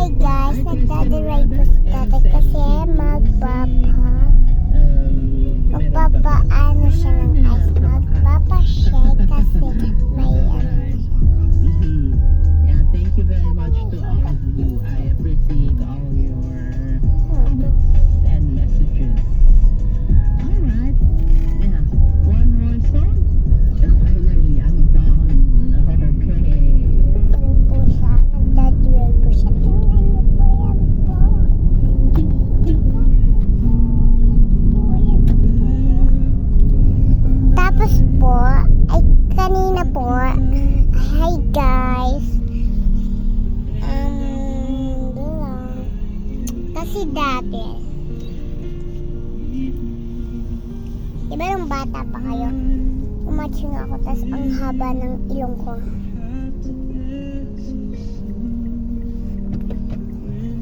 Hi guys, nagdadiray po si tatay kasi magpapaano siya ng ice. Magpapashake kasi may ano siya. Yeah, thank you very much to all of you. I appreciate all your send messages. Alright. Yeah. One more song. And finally, I'm done. Okay. Ano po siya, nagdadiray po siya. Tingnan niyo po yan po. Tapos po, ay kanina po, hi guys. Kasi dati, diba nung bata pa kayo, umatching ako, tas ang haba ng ilong ko.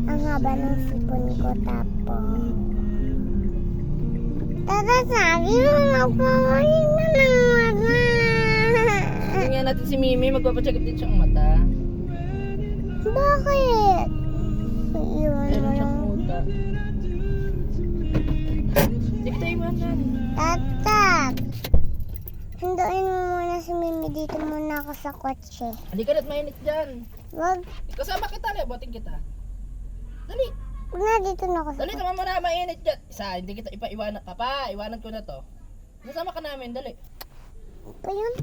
Ang haba ng sipon ko, tapos sabi mo, magpapalit na ng mata. Tingnan natin si Mimi. Magpapacheck up din siyang mata. Bakit? Iiwan mo Meron siyang lang. muta. Hindi kita iwanan. Tatat! Hinduin mo muna si Mimi, dito muna ako sa kotse. Hindi ka na't mainit dyan. Wag, Kasama kita na. Boting kita. Dali. wag na, dito na ako sa Dali kotse. naman na mainit dyan. Isa, hindi kita ipaiwanan. Papa, iwanan ko na to. Nasama ka namin. Dali. Ito yun.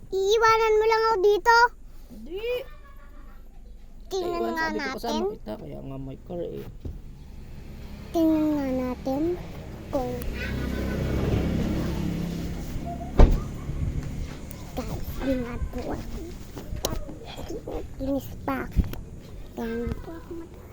Iiwanan mo lang ako dito. Hindi. Tingnan Iwanan nga ka dito. Kasama natin. kita. Kaya nga may car eh. Tingnan nga natin kung guys, ingat po ako. Linis pa ako. Tingnan po ako mata.